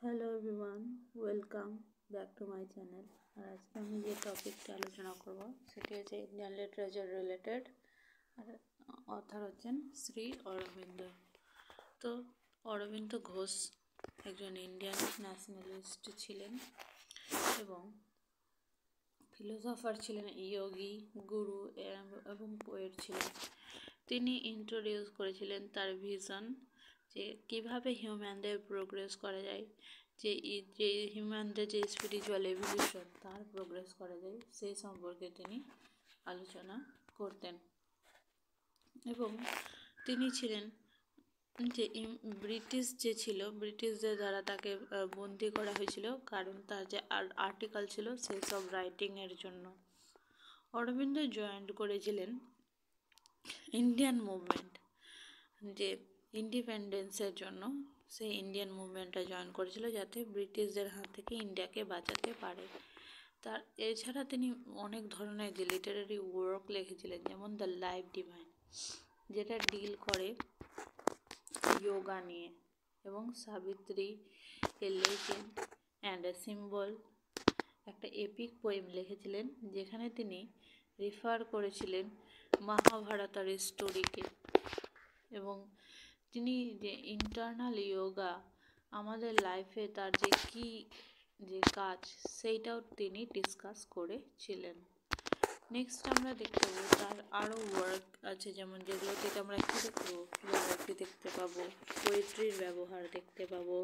Hello everyone, welcome back to my channel. আর আজকে আমি যে টপিকটা আলোচনা করব সেটি হচ্ছে ইন্ডিয়ান লিটারেচার রিলেটেড। আর অথর হচ্ছেন শ্রী অরবিন্দ। তো অরবিন্দ ঘোষ একজন ইন্ডিয়ান ন্যাশনালিস্ট ছিলেন এবং ফিলোসফার ছিলেন, যোগী, গুরু এবং পোয়েট ছিলেন। তিনি ইন্ট্রোডিউস করেছিলেন তার ভিশন যে কীভাবে হিউম্যানদের প্রোগ্রেস করা যায়, যে হিউম্যানদের যে স্পিরিচুয়াল এভলিউশন তার প্রোগ্রেস করা যায় সেই সম্পর্কে তিনি আলোচনা করতেন। এবং তিনি ছিলেন যে ব্রিটিশদের দ্বারা তাকে বন্দি করা হয়েছিল, কারণ তার যে আর্টিকেল ছিল সেই সব রাইটিংয়ের জন্য। অরবিন্দ জয়েন করেছিলেন ইন্ডিয়ান মুভমেন্ট, যে ইন্ডিপেন্ডেন্সের জন্য সেই ইন্ডিয়ান মুভমেন্টটা জয়েন করেছিল যাতে ব্রিটিশদের হাত থেকে ইন্ডিয়াকে বাঁচাতে পারে। তার এছাড়া তিনি অনেক ধরনের যে লিটারারি ওয়ার্ক লিখেছিলেন, যেমন দ্য লাইফ ডিভাইন, যেটা ডিল করে যোগা নিয়ে, এবং সাবিত্রী, এ লেজেন্ড অ্যান্ড এ সিম্বল, একটা এপিক পোয়েম লিখেছিলেন যেখানে তিনি রেফার করেছিলেন মহাভারতের স্টোরিকে। এবং তিনি যে ইন্টারনাল যোগা আমাদের লাইফে তার যে কাজ সেইটাও তিনি ডিসকাস করেছিলেন। নেক্সট আমরা দেখতে পাবো তার আরও ওয়ার্ক আছে, যেমন যেগুলো থেকে আমরা কী দেখতে পাবো, ফিলোসফি দেখতে পাবো, পোয়েট্রির ব্যবহার দেখতে পাবো,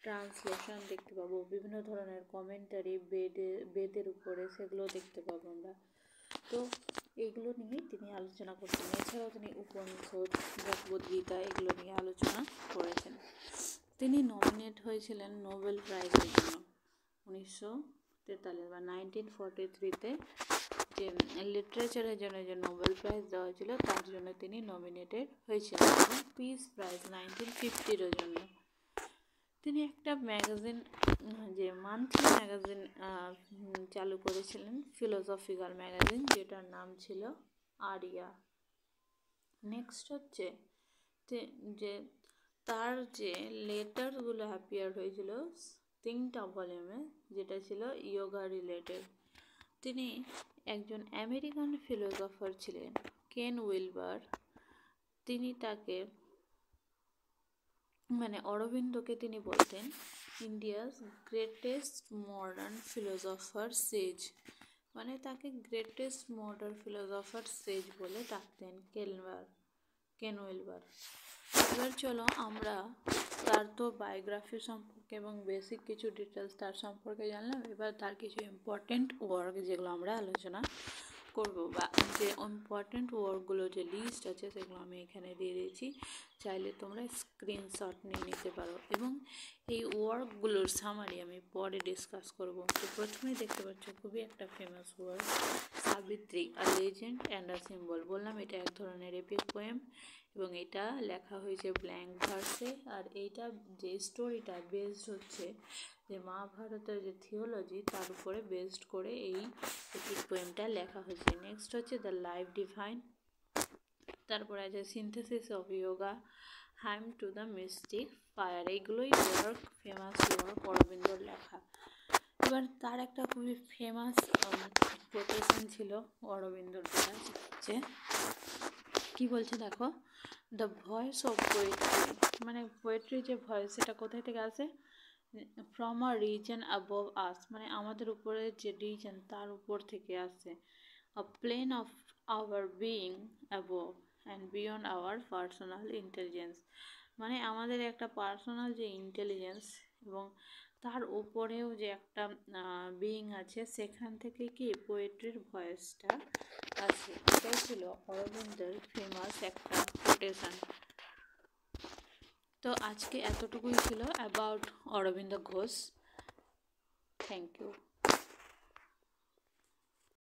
ট্রান্সলেশন দেখতে পাবো, বিভিন্ন ধরনের কমেন্টারি বেদের উপরে সেগুলো দেখতে পাবো আমরা। তো এগুলো নিয়েই তিনি আলোচনা করতেন। এছাড়াও তিনি উপনিষদ, ভগবদ্গীতা এগুলো নিয়ে আলোচনা করেছেন। তিনি নমিনেট হয়েছিলেন নোবেল প্রাইজের জন্য 1943 বা 1943-তে, যে লিটারেচারের জন্য যে নোবেল প্রাইজ দেওয়া হয়েছিল তার জন্য তিনি নমিনেটেড হয়েছিলেন, এবং পিস প্রাইজ 1950-এর জন্য। তিনি একটা ম্যাগাজিন, যে মান্থলি ম্যাগাজিন চালু করেছিলেন, ফিলোসফিক্যাল ম্যাগাজিন, যেটার নাম ছিল আরিয়া। নেক্সট হচ্ছে যে তার যে লেটারগুলো অ্যাপিয়ার হয়েছিল 3টা ভলিউমে, যেটা ছিল যোগা রিলেটেড। তিনি একজন আমেরিকান ফিলোসফার ছিলেন, কেন উইলবার। তিনি তাকে অরবিন্দকে তিনি বলতেন ইন্ডিয়াস গ্রেটেস্ট মডার্ন ফিলোসফার সেজ, তাকে গ্রেটেস্ট মডার্ন ফিলোসফার সেজ বলে ডাকতেন কেন উইলবার। এবার চলো আমরা তার তো বায়োগ্রাফি সম্পর্কে এবং বেসিক কিছু ডিটেলস তার সম্পর্কে জানলাম। এবার তার কিছু ইম্পর্টেন্ট ওয়ার্ক যেগুলো আমরা আলোচনা করব, বা যে ইম্পর্টেন্ট ওয়ার্কগুলো যে লিস্ট আছে সেগুলো আমি এখানে দিয়ে দিয়েছি, চাইলে তোমরা স্ক্রিনশট নিয়ে নিতে পারো। এবং এই ওয়ার্কগুলোর সামারি আমি পরে ডিসকাস করব। তো প্রথমেই দেখতে পাচ্ছ খুবই একটা famous work, Savitri, a legend and a symbol. বললাম এটা এক ধরনের এপিক পোয়েম, এবং এটা লেখা হয়েছে ব্ল্যাঙ্ক ভার্সে। আর এইটা যে স্টোরিটা বেসড হচ্ছে যে মহাভারতের যে থিওলজি তার উপরে বেসড করে এই এপিক পোয়েমটা লেখা হয়েছে। নেক্সট হচ্ছে দ্য লাইফ ডিভাইন, তারপরে আছে synthesis of yoga, হাইম to the mystic fire. এইগুলোই ওয়ার্ক, ফেমাস ওয়ার্ক অরবিন্দর লেখা। এবার তার একটা খুবই ফেমাস কোটেশন ছিল অরবিন্দর, যেটা হচ্ছে কি বলছে দেখো, the voice of poetry, poetry যে ভয়েস সেটা কোথায় থেকে আসে, from a reason above us, আমাদের উপরে যে রিজন তার উপর থেকে আসে, a plane of our being above and beyond our personal intelligence. আমাদের একটা পার্সোনাল যে ইন্টেলিজেন্স এবং তার উপরেও যে একটা বিইং আছে, সেখান থেকে কি পোয়েট্রির ভয়েসটা আছে। এটাই ছিল অরবিন্দের ফেমাস একটা কোটেশন। তো আজকে এতটুকুই ছিল about Aurobindo Ghosh. Thank you.